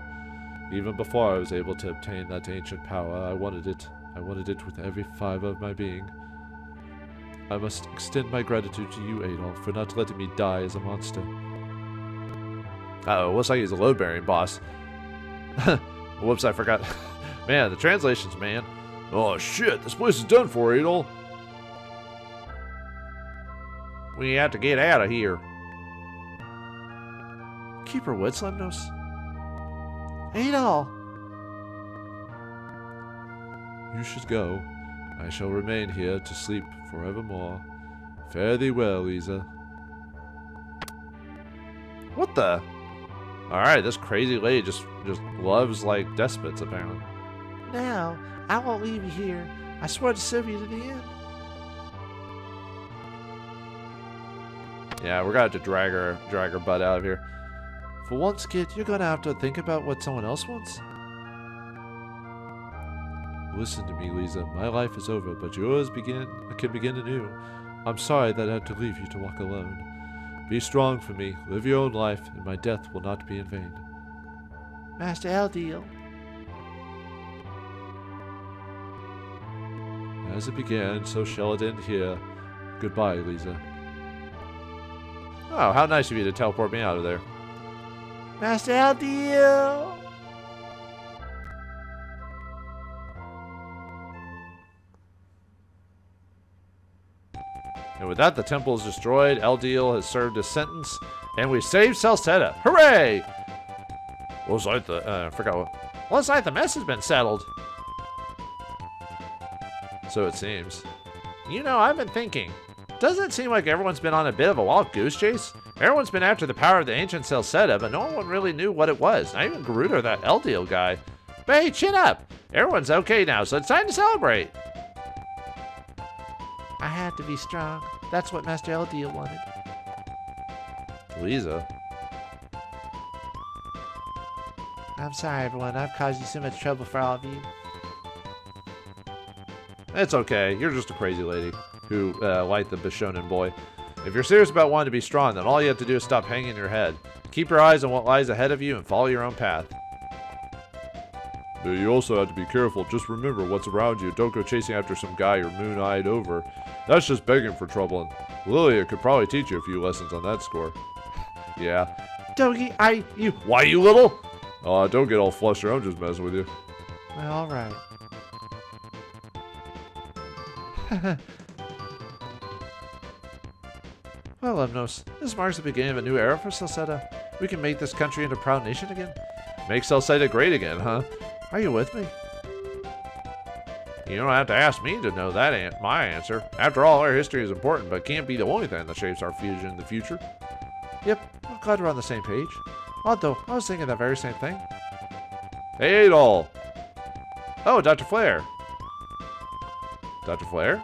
Speaker 1: Even before I was able to obtain that ancient power, I wanted it. I wanted it with every fiber of my being. I must extend my gratitude to you, Adol, for not letting me die as a monster. Uh-oh, looks like he's a load-bearing boss. Whoops, I forgot. Man, the translations, man. Oh shit, this place is done for, Adol. We have to get out of here.
Speaker 2: Keep her wits, Lemnos. Adol!
Speaker 1: You should go. I shall remain here to sleep forevermore. Fare thee well, Lisa. What the? Alright, this crazy lady just loves like despots, apparently.
Speaker 2: Now, I won't leave you here. I swear to serve you to the end.
Speaker 1: Yeah, we're gonna have to drag her butt out of here.
Speaker 2: For once, kid, you're gonna have to think about what someone else wants.
Speaker 1: Listen to me, Lisa. My life is over, but yours can begin anew. I'm sorry that I had to leave you to walk alone. Be strong for me, live your own life, and my death will not be in vain.
Speaker 2: Master Eldiel.
Speaker 1: As it began, so shall it end here. Goodbye, Lisa. Oh, how nice of you to teleport me out of there.
Speaker 2: Master Eldiel.
Speaker 1: And with that, the temple is destroyed, Eldiel has served his sentence, and we saved Celceta. Hooray! Looks like I forgot what. Looks like the mess has been settled. So it seems. You know, I've been thinking. Doesn't it seem like everyone's been on a bit of a wild goose chase? Everyone's been after the power of the ancient Celceta, but no one really knew what it was. Not even Garuda or that Eldiel guy. But hey, chin up! Everyone's okay now, so it's time to celebrate.
Speaker 2: I had to be strong. That's what Master Eldiel wanted.
Speaker 1: Lisa.
Speaker 2: I'm sorry, everyone. I've caused you so much trouble for all of you.
Speaker 1: It's okay. You're just a crazy lady who liked the Bishonen boy. If you're serious about wanting to be strong, then all you have to do is stop hanging your head. Keep your eyes on what lies ahead of you and follow your own path. But you also have to be careful. Just remember what's around you. Don't go chasing after some guy you're moon-eyed over. That's just begging for trouble, and Lilia could probably teach you a few lessons on that score. Yeah.
Speaker 2: Dogi, you...
Speaker 1: Why, you little? Don't get all flustered. I'm just messing with you.
Speaker 2: Well, alright. Well, Lemnos, this marks the beginning of a new era for Celceta. We can make this country into a proud nation again.
Speaker 1: Make Celceta great again, huh?
Speaker 2: Are you with me?
Speaker 1: You don't have to ask me to know that my answer. After all, our history is important, but can't be the only thing that shapes our future in the future.
Speaker 2: Yep, I'm glad we're on the same page. Although, I was thinking that very same thing.
Speaker 1: Hey, Adol! Oh, Dr. Flare. Dr. Flare?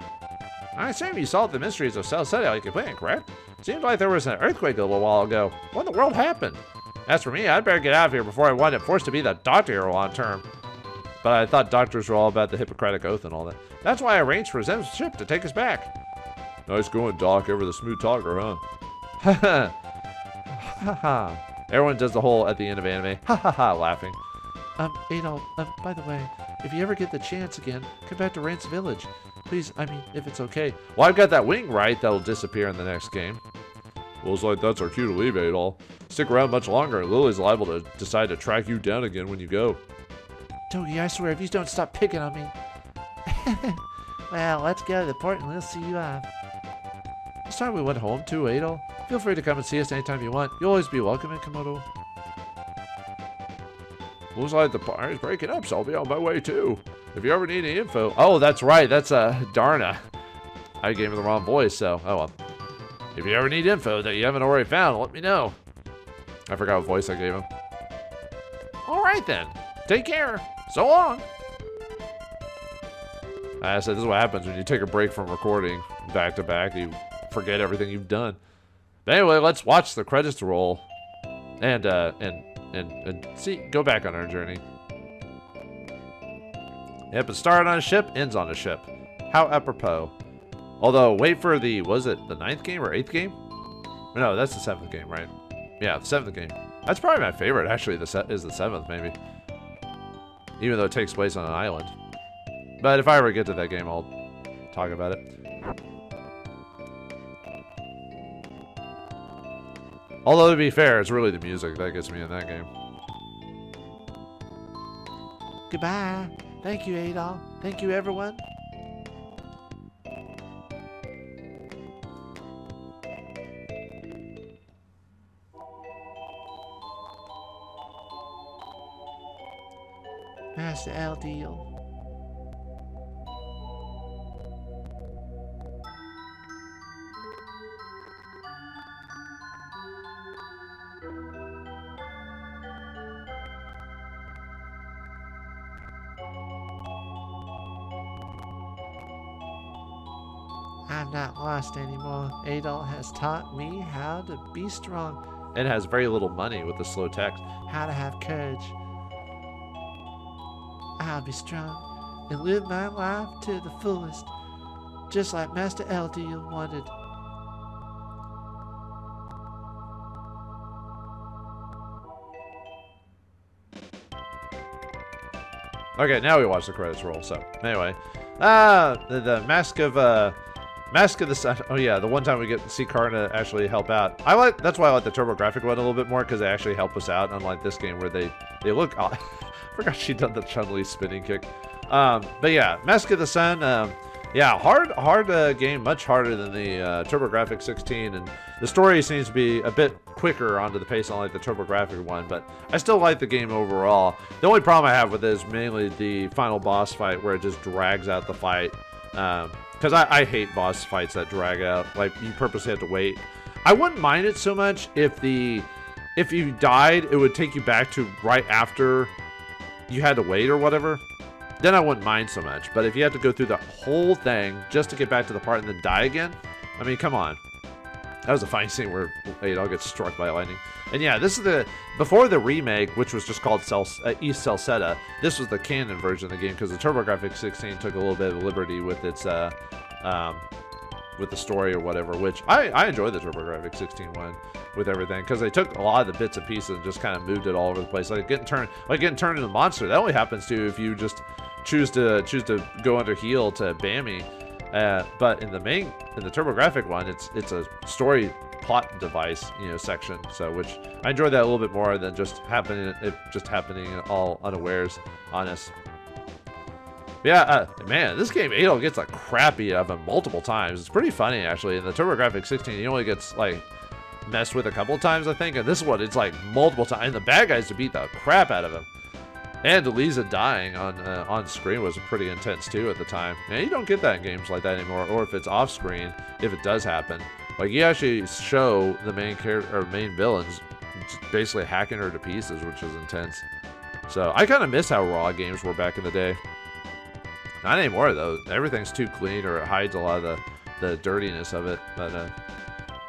Speaker 1: I assume you solved the mysteries of Celceta like you planned, correct? Seemed like there was an earthquake a little while ago. What in the world happened? As for me, I'd better get out of here before I wind up forced to be the doctor here long term. But I thought doctors were all about the Hippocratic Oath and all that. That's why I arranged for Zem's ship to take us back. Nice going, Doc. Ever the smooth talker, huh? Ha ha. Ha ha. Everyone does the whole at the end of anime. Ha ha ha, laughing.
Speaker 2: Adol, by the way, if you ever get the chance again, come back to Rance Village. Please, I mean, if it's okay.
Speaker 1: Well, I've got that wing right that'll disappear in the next game. Looks like that's our cue to leave, Adol. Stick around much longer, and Lily's liable to decide to track you down again when you go.
Speaker 2: Togi, I swear, if you don't stop picking on me. Well, let's go to the port and we'll see you off. It's time we went home too, Adol. Feel free to come and see us anytime you want. You'll always be welcome in Komodo.
Speaker 1: Looks like the party's breaking up, so I'll be on my way too. If you ever need any info... Oh, that's right. That's Darna. I gave him the wrong voice, so... Oh, well. If you ever need info that you haven't already found, let me know. I forgot what voice I gave him. Alright then. Take care. So long. I said this is what happens when you take a break from recording back to back. You forget everything you've done. But anyway, let's watch the credits roll. And see, go back on our journey. Yep, it started on a ship, ends on a ship. How apropos. Although, wait for the, was it the 9th game or 8th game? No, that's the 7th game, right? Yeah, the 7th game. That's probably my favorite, actually, is the 7th, maybe. Even though it takes place on an island. But if I ever get to that game, I'll talk about it. Although, to be fair, it's really the music that gets me in that game.
Speaker 2: Goodbye. Thank you, Adol. Thank you, everyone. Master Adol. I'm not lost anymore. Adol has taught me how to be strong.
Speaker 1: It has very little money with the slow text.
Speaker 2: How to have courage. I'll be strong and live my life to the fullest, just like Master Adol wanted.
Speaker 1: Okay, now we watch the credits roll. So anyway, the Mask of the Sun. Oh yeah, the one time we get to see Karna actually help out. That's why I like the TurboGrafx one a little bit more, because they actually help us out, unlike this game where they look odd. Forgot she done the Chun-Li spinning kick. But yeah, Mask of the Sun. Yeah, hard game, much harder than the TurboGrafx 16, and the story seems to be a bit quicker onto the pace, unlike the TurboGrafx one. But I still like the game overall. The only problem I have with it is mainly the final boss fight, where it just drags out the fight. Because I hate boss fights that drag out. Like, you purposely have to wait. I wouldn't mind it so much if you died, it would take you back to right after you had to wait or whatever. Then I wouldn't mind so much. But if you have to go through the whole thing just to get back to the part and then die again, I mean, come on. That was a funny scene where Adol gets struck by lightning. And yeah, this is before the remake, which was just called East Celceta. This was the canon version of the game because the TurboGrafx 16 took a little bit of liberty with its with the story or whatever. Which I enjoyed the TurboGrafx 16 one with everything because they took a lot of the bits and pieces and just kind of moved it all over the place. Like getting turned into a monster. That only happens to if you just choose to go under heel to Bammy. But in the TurboGrafx one, it's a story plot device, section. So which I enjoyed that a little bit more than just happening all unawares on us. Yeah, man, this game Adol gets a crap beat out of him multiple times. It's pretty funny actually. In the TurboGrafx 16, he only gets like messed with a couple of times, I think, and this one it's like multiple times. And the bad guys to beat the crap out of him. And Lisa dying on screen was pretty intense too at the time. And you don't get that in games like that anymore, or if it's off screen, if it does happen. Like you actually show the main character or main villains basically hacking her to pieces, which is intense. So I kind of miss how raw games were back in the day. Not anymore though. Everything's too clean, or it hides a lot of the dirtiness of it. But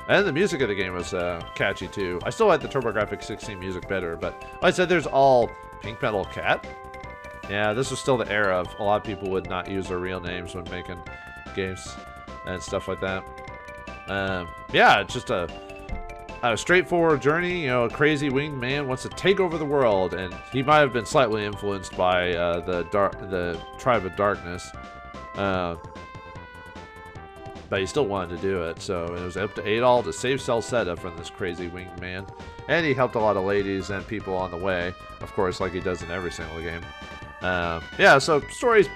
Speaker 1: and the music of the game was catchy too. I still like the TurboGrafx 16 music better, but like I said, there's all Pink Metal Cat. Yeah, this was still the era of a lot of people would not use their real names when making games and stuff like that. Yeah, it's just a straightforward journey. A crazy winged man wants to take over the world, and he might have been slightly influenced by the Tribe of Darkness, but he still wanted to do it. So it was up to Adol to save Celceta from this crazy winged man, and he helped a lot of ladies and people on the way, of course, like he does in every single game. Yeah, so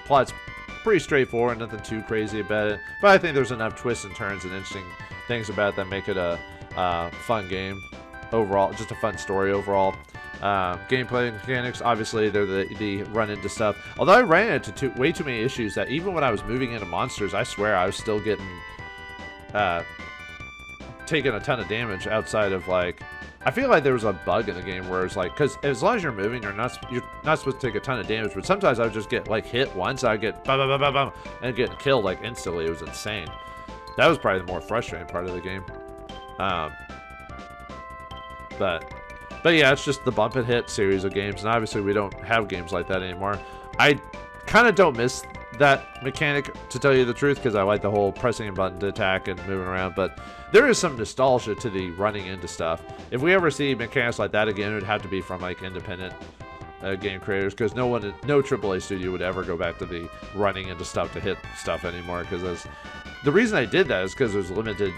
Speaker 1: plot's pretty straightforward, nothing too crazy about it, but I think there's enough twists and turns and interesting things about it that make it a fun game overall, just a fun story overall. Gameplay mechanics, obviously they're the run into stuff, although I ran into way too many issues that even when I was moving into monsters, I swear I was still getting taking a ton of damage outside of like, I feel like there was a bug in the game where it's like, because as long as you're moving, you're not supposed to take a ton of damage, but sometimes I would just get like hit once, I'd get bam, bam, bam, bam, bam, and get killed like instantly. It was insane. That was probably the more frustrating part of the game. But yeah, it's just the bump and hit series of games, and obviously we don't have games like that anymore. I kind of don't miss that mechanic, to tell you the truth, because I like the whole pressing a button to attack and moving around, but there is some nostalgia to the running into stuff. If we ever see mechanics like that again, it would have to be from like independent game creators, because no AAA studio would ever go back to the running into stuff to hit stuff anymore, because the reason I did that is because there's limited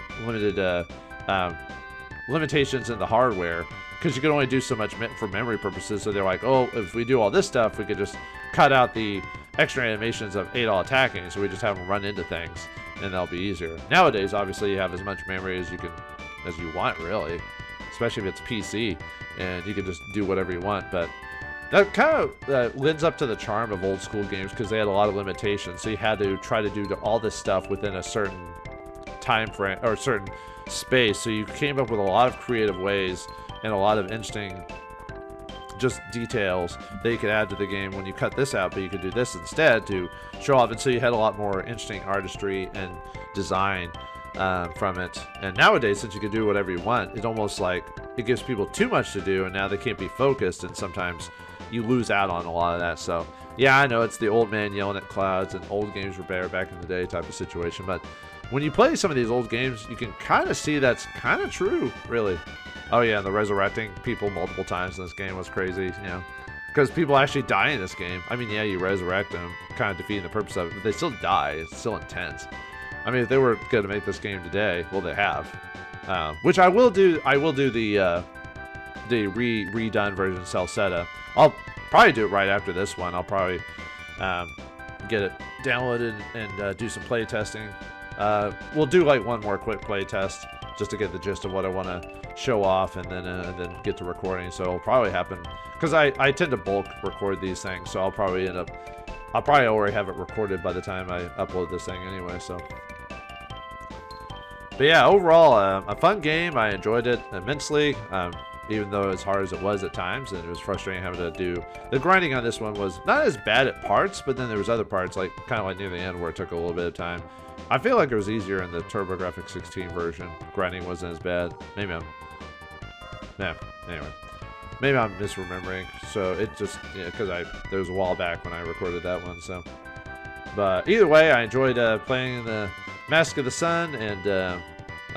Speaker 1: limitations in the hardware, because you can only do so much for memory purposes. So they're like, oh, if we do all this stuff, we could just cut out the extra animations of Adol attacking, so we just have them run into things, and that'll be easier. Nowadays, obviously, you have as much memory as you want, really, especially if it's PC, and you can just do whatever you want. But that kind of lends up to the charm of old school games, because they had a lot of limitations, so you had to try to do all this stuff within a certain time frame or a certain space. So you came up with a lot of creative ways and a lot of interesting just details that you could add to the game when you cut this out, but you could do this instead to show off. And so you had a lot more interesting artistry and design from it. And nowadays, since you can do whatever you want, it almost like it gives people too much to do, and now they can't be focused, and sometimes you lose out on a lot of that. So yeah, I know it's the old man yelling at clouds and old games were better back in the day type of situation, but when you play some of these old games, you can kind of see that's kind of true, really. Oh yeah, and the resurrecting people multiple times in this game was crazy, because people actually die in this game. I mean, yeah, you resurrect them, kind of defeating the purpose of it, but they still die. It's still intense. I mean, if they were going to make this game today, well, they have. Which I will do. I will do the redone version of Celceta. I'll probably do it right after this one. I'll probably get it downloaded and do some play testing. We'll do like one more quick play test just to get the gist of what I want to show off, and then get to recording. So it'll probably happen because I tend to bulk record these things, so I'll probably already have it recorded by the time I upload this thing anyway. So, but yeah, overall a fun game. I enjoyed it immensely. even though as hard as it was at times, and it was frustrating having to do the grinding on this one was not as bad at parts, but then there was other parts like kind of like near the end where it took a little bit of time. I feel like it was easier in the TurboGrafx 16 version. Grinding wasn't as bad. Maybe I'm anyway. Maybe I'm misremembering. So it just, because there was a while back when I recorded that one. So, but either way, I enjoyed playing the Mask of the Sun, and a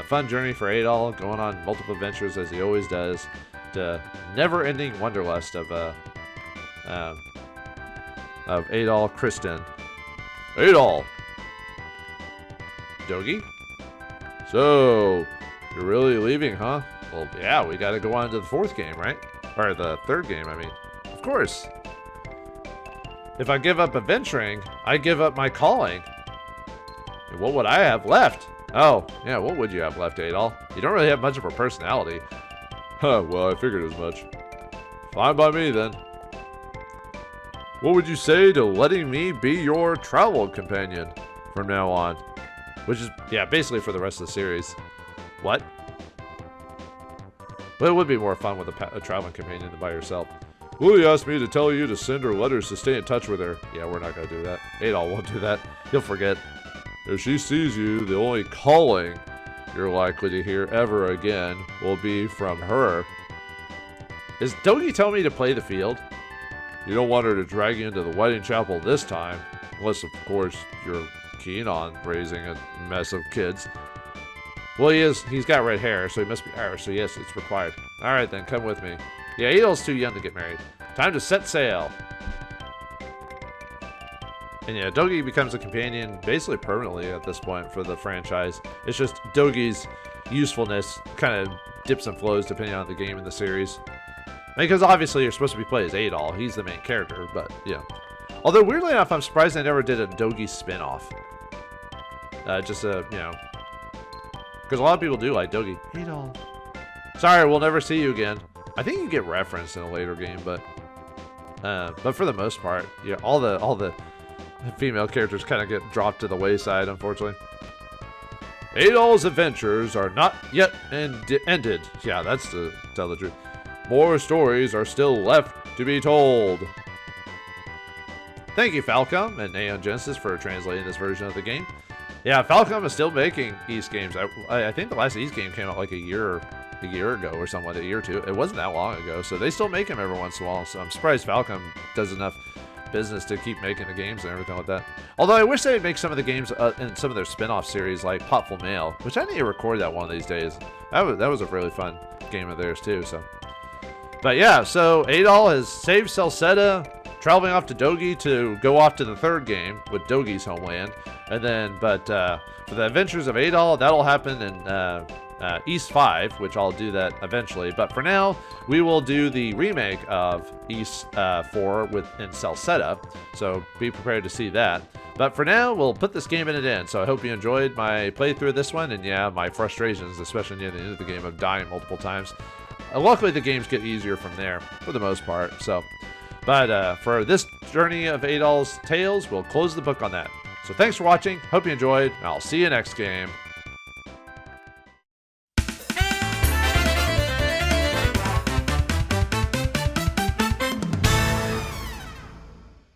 Speaker 1: fun journey for Adol, going on multiple adventures as he always does. The never-ending wanderlust of Adol Christin. Adol, Dogi. So you're really leaving, huh? Well, yeah, we got to go on to the fourth game, right? Or the third game, I mean. Of course. If I give up adventuring, I give up my calling. And what would I have left? Oh, yeah, what would you have left, Adol? You don't really have much of a personality. Huh, well, I figured as much. Fine by me, then. What would you say to letting me be your travel companion from now on? Which is, yeah, basically for the rest of the series. What? Well, it would be more fun with a traveling companion than by yourself. Willie asked me to tell you to send her letters to stay in touch with her. Yeah, we're not going to do that. Adol won't do that. He'll forget. If she sees you, the only calling you're likely to hear ever again will be from her. Is Dogi telling me to play the field? You don't want her to drag you into the wedding chapel this time. Unless, of course, you're keen on raising a mess of kids. Well, he's got red hair, so he must be Irish, so yes, it's required. Alright then, come with me. Yeah, Adol's too young to get married. Time to set sail. And yeah, Dogi becomes a companion basically permanently at this point for the franchise. It's just Dogi's usefulness kind of dips and flows depending on the game in the series. Because obviously you're supposed to be playing as Adol. He's the main character, but yeah. Although weirdly enough, I'm surprised they never did a Dogi spin-off. Just a, because a lot of people do like Dogi. Adol. Sorry, we'll never see you again. I think you get referenced in a later game, but for the most part, yeah, all the female characters kind of get dropped to the wayside, unfortunately. Adol's adventures are not yet ended. Yeah, that's to tell the truth. More stories are still left to be told. Thank you, Falcom and Aeon Genesis, for translating this version of the game. Yeah, Falcom is still making Ys games. I think the last Ys game came out like a year ago or something, a year or two. It wasn't that long ago, so they still make them every once in a while. So I'm surprised Falcom does enough business to keep making the games and everything like that. Although I wish they'd make some of the games in some of their spin-off series, like Potful Mail, which I need to record that one of these days. That was a really fun game of theirs too. So, but yeah, so Adol has saved Celceta, traveling off to Dogi to go off to the third game with Dogi's homeland, and then for the adventures of Adol, that'll happen in Ys 5, which I'll do that eventually. But for now, we will do the remake of Ys 4 in Celceta, so be prepared to see that. But for now, we'll put this game in an end. So I hope you enjoyed my playthrough of this one, and yeah, my frustrations, especially near the end of the game of dying multiple times. Luckily, the games get easier from there, for the most part. So, but for this journey of Adol's tales, we'll close the book on that. So thanks for watching, hope you enjoyed, and I'll see you next game.